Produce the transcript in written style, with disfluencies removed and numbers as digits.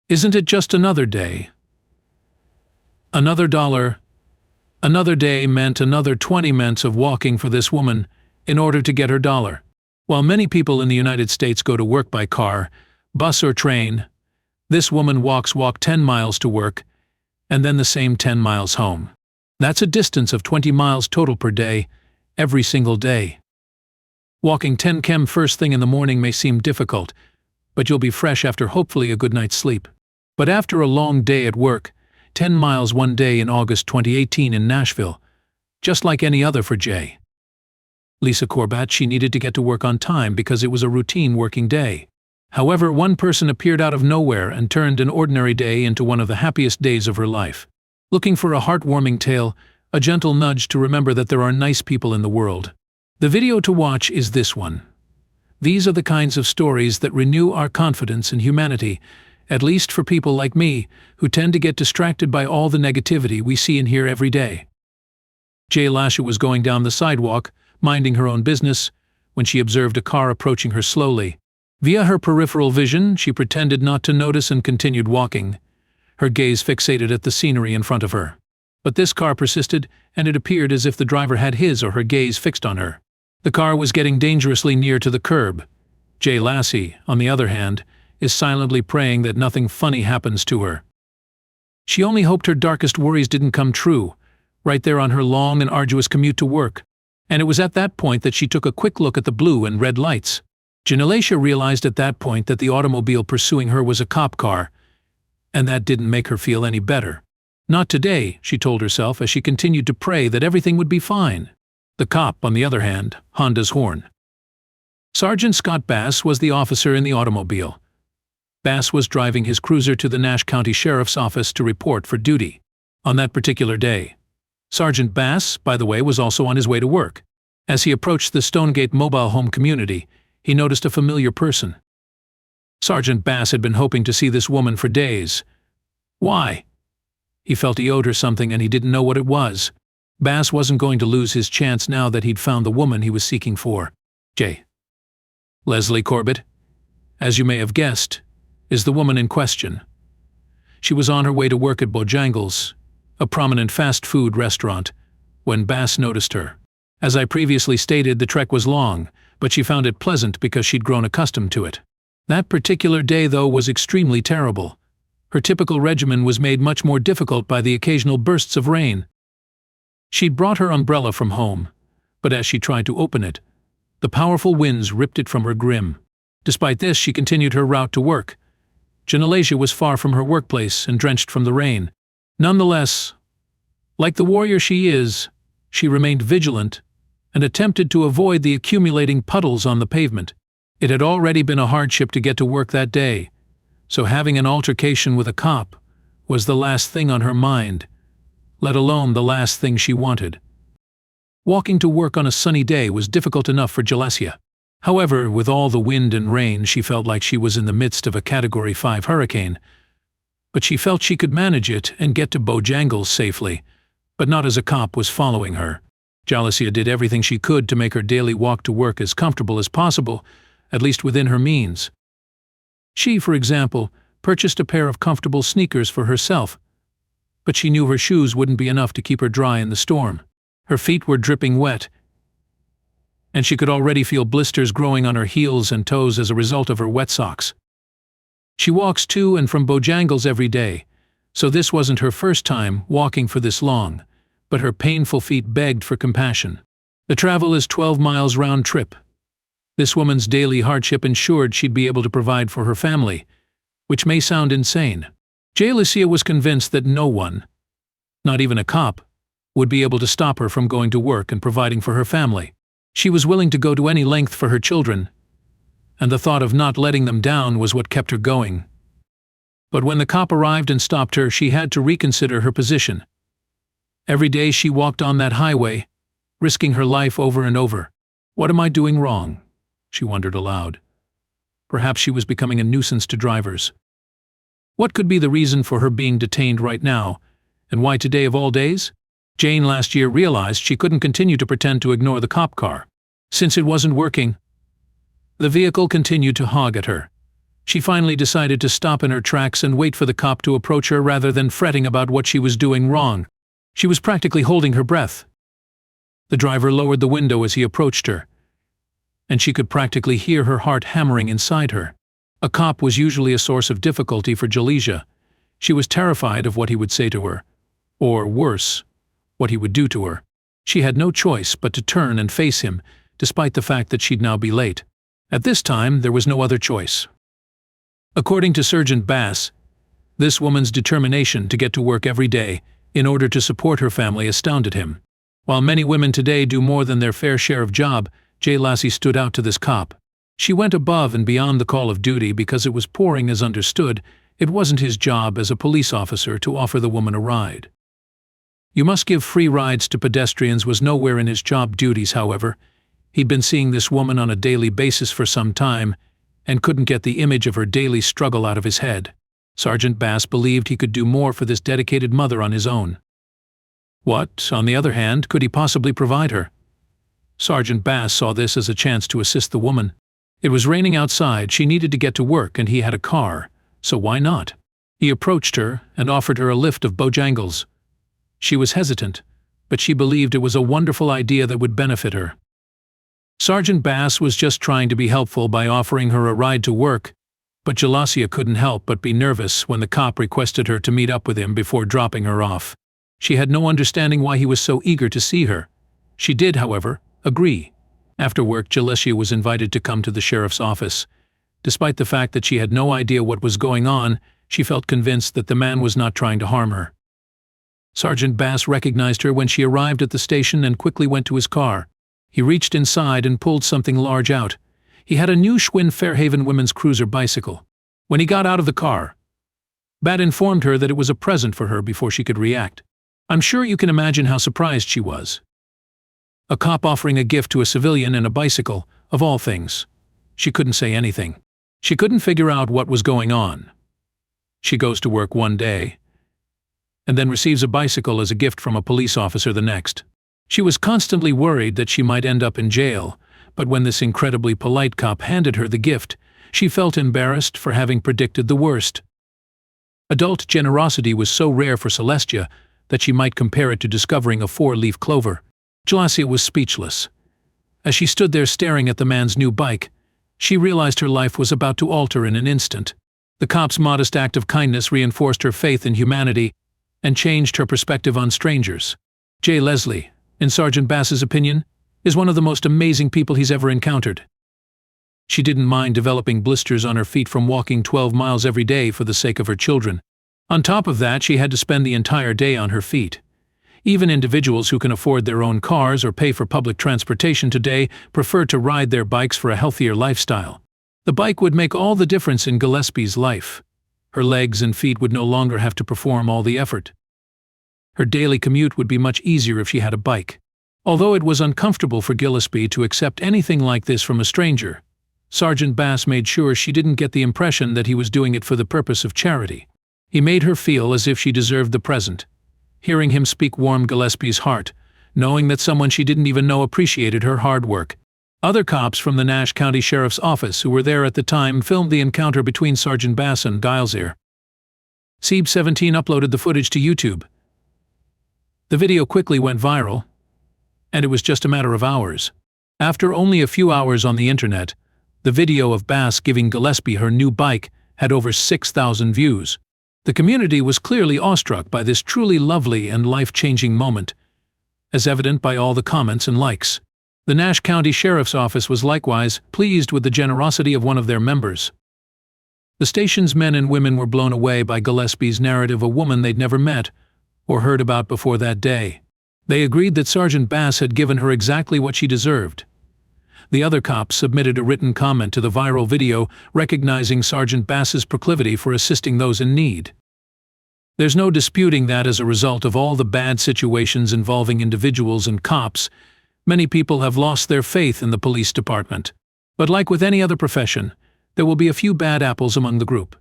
Isn't it just another day? Another dollar. Another day meant another 20 minutes of walking for this woman in order to get her dollar. While many people in the United States go to work by car, bus or train, this woman walk 10 miles to work and then the same 10 miles home. That's a distance of 20 miles total per day, every single day. Walking 10 km first thing in the morning may seem difficult, but you'll be fresh after hopefully a good night's sleep. But after a long day at work, 10 miles one day in August 2018 in Nashville, just like any other for Jay. Lisa Corbat, she needed to get to work on time because it was a routine working day. However, one person appeared out of nowhere and turned an ordinary day into one of the happiest days of her life. Looking for a heartwarming tale, a gentle nudge to remember that there are nice people in the world. The video to watch is this one. These are the kinds of stories that renew our confidence in humanity, at least for people like me, who tend to get distracted by all the negativity we see and hear every day. Jay Lasha was going down the sidewalk, minding her own business, when she observed a car approaching her slowly. Via her peripheral vision, she pretended not to notice and continued walking, her gaze fixated at the scenery in front of her. But this car persisted, and it appeared as if the driver had his or her gaze fixed on her. The car was getting dangerously near to the curb. Jay Lassie, on the other hand, is silently praying that nothing funny happens to her. She only hoped her darkest worries didn't come true, right there on her long and arduous commute to work. And it was at that point that she took a quick look at the blue and red lights. Janalisha realized at that point that the automobile pursuing her was a cop car, and that didn't make her feel any better. Not today, she told herself as she continued to pray that everything would be fine. The cop, on the other hand, Honda's horn. Sergeant Scott Bass was the officer in the automobile. Bass was driving his cruiser to the Nash County Sheriff's Office to report for duty. On that particular day, Sergeant Bass, by the way, was also on his way to work. As he approached the Stonegate mobile home community, he noticed a familiar person. Sergeant Bass had been hoping to see this woman for days. Why? He felt he owed her something and he didn't know what it was. Bass wasn't going to lose his chance now that he'd found the woman he was seeking for. J. Leslie Corbett, as you may have guessed, is the woman in question. She was on her way to work at Bojangles, a prominent fast food restaurant, when Bass noticed her. As I previously stated, the trek was long, but she found it pleasant because she'd grown accustomed to it. That particular day, though, was extremely terrible. Her typical regimen was made much more difficult by the occasional bursts of rain. She'd brought her umbrella from home, but as she tried to open it, the powerful winds ripped it from her grim. Despite this, she continued her route to work. Janalasia was far from her workplace and drenched from the rain. Nonetheless, like the warrior she is, she remained vigilant and attempted to avoid the accumulating puddles on the pavement. It had already been a hardship to get to work that day, so having an altercation with a cop was the last thing on her mind, let alone the last thing she wanted. Walking to work on a sunny day was difficult enough for Jalesia. However, with all the wind and rain, she felt like she was in the midst of a Category 5 hurricane. But she felt she could manage it and get to Bojangles safely, but not as a cop was following her. Jalesia did everything she could to make her daily walk to work as comfortable as possible, at least within her means. She, for example, purchased a pair of comfortable sneakers for herself, but she knew her shoes wouldn't be enough to keep her dry in the storm. Her feet were dripping wet, and she could already feel blisters growing on her heels and toes as a result of her wet socks. She walks to and from Bojangles every day, so this wasn't her first time walking for this long, but her painful feet begged for compassion. The travel is 12 miles round trip. This woman's daily hardship ensured she'd be able to provide for her family, which may sound insane. Jalesia was convinced that no one, not even a cop, would be able to stop her from going to work and providing for her family. She was willing to go to any length for her children, and the thought of not letting them down was what kept her going. But when the cop arrived and stopped her, she had to reconsider her position. Every day she walked on that highway, risking her life over and over. What am I doing wrong? She wondered aloud. Perhaps she was becoming a nuisance to drivers. What could be the reason for her being detained right now, and why today of all days? Jane last year realized she couldn't continue to pretend to ignore the cop car. Since it wasn't working, the vehicle continued to hog at her. She finally decided to stop in her tracks and wait for the cop to approach her rather than fretting about what she was doing wrong. She was practically holding her breath. The driver lowered the window as he approached her, and she could practically hear her heart hammering inside her. A cop was usually a source of difficulty for Jalesia. She was terrified of what he would say to her, or worse, what he would do to her. She had no choice but to turn and face him, despite the fact that she'd now be late. At this time, there was no other choice. According to Sergeant Bass, this woman's determination to get to work every day in order to support her family astounded him. While many women today do more than their fair share of job, Jay Lassie stood out to this cop. She went above and beyond the call of duty because it was pouring as understood. It wasn't his job as a police officer to offer the woman a ride. You must give free rides to pedestrians was nowhere in his job duties, however. He'd been seeing this woman on a daily basis for some time and couldn't get the image of her daily struggle out of his head. Sergeant Bass believed he could do more for this dedicated mother on his own. What, on the other hand, could he possibly provide her? Sergeant Bass saw this as a chance to assist the woman. It was raining outside, she needed to get to work, and he had a car, so why not? He approached her and offered her a lift of Bojangles. She was hesitant, but she believed it was a wonderful idea that would benefit her. Sergeant Bass was just trying to be helpful by offering her a ride to work, but Jalesia couldn't help but be nervous when the cop requested her to meet up with him before dropping her off. She had no understanding why he was so eager to see her. She did, however, agree. After work, Jalesia was invited to come to the sheriff's office. Despite the fact that she had no idea what was going on, she felt convinced that the man was not trying to harm her. Sergeant Bass recognized her when she arrived at the station and quickly went to his car. He reached inside and pulled something large out. He had a new Schwinn Fairhaven Women's Cruiser bicycle. When he got out of the car, Bat informed her that it was a present for her before she could react. I'm sure you can imagine how surprised she was. A cop offering a gift to a civilian and a bicycle, of all things. She couldn't say anything. She couldn't figure out what was going on. She goes to work one day, and then receives a bicycle as a gift from a police officer the next. She was constantly worried that she might end up in jail, but when this incredibly polite cop handed her the gift, she felt embarrassed for having predicted the worst. Adult generosity was so rare for Celestia that she might compare it to discovering a four-leaf clover. Jalesia was speechless. As she stood there staring at the man's new bike, she realized her life was about to alter in an instant. The cop's modest act of kindness reinforced her faith in humanity and changed her perspective on strangers. Jay Leslie, in Sergeant Bass's opinion, is one of the most amazing people he's ever encountered. She didn't mind developing blisters on her feet from walking 12 miles every day for the sake of her children. On top of that, she had to spend the entire day on her feet. Even individuals who can afford their own cars or pay for public transportation today prefer to ride their bikes for a healthier lifestyle. The bike would make all the difference in Gillespie's life. Her legs and feet would no longer have to perform all the effort. Her daily commute would be much easier if she had a bike. Although it was uncomfortable for Gillespie to accept anything like this from a stranger, Sergeant Bass made sure she didn't get the impression that he was doing it for the purpose of charity. He made her feel as if she deserved the present. Hearing him speak warmed Gillespie's heart, knowing that someone she didn't even know appreciated her hard work. Other cops from the Nash County Sheriff's Office who were there at the time filmed the encounter between Sergeant Bass and Gilesir. Seeb17 uploaded the footage to YouTube. The video quickly went viral, and it was just a matter of hours. After only a few hours on the internet, the video of Bass giving Gillespie her new bike had over 6,000 views. The community was clearly awestruck by this truly lovely and life-changing moment, as evident by all the comments and likes. The Nash County Sheriff's Office was likewise pleased with the generosity of one of their members. The station's men and women were blown away by Gillespie's narrative, a woman they'd never met or heard about before that day. They agreed that Sergeant Bass had given her exactly what she deserved. The other cops submitted a written comment to the viral video recognizing Sergeant Bass's proclivity for assisting those in need. There's no disputing that as a result of all the bad situations involving individuals and cops, many people have lost their faith in the police department. But like with any other profession, there will be a few bad apples among the group.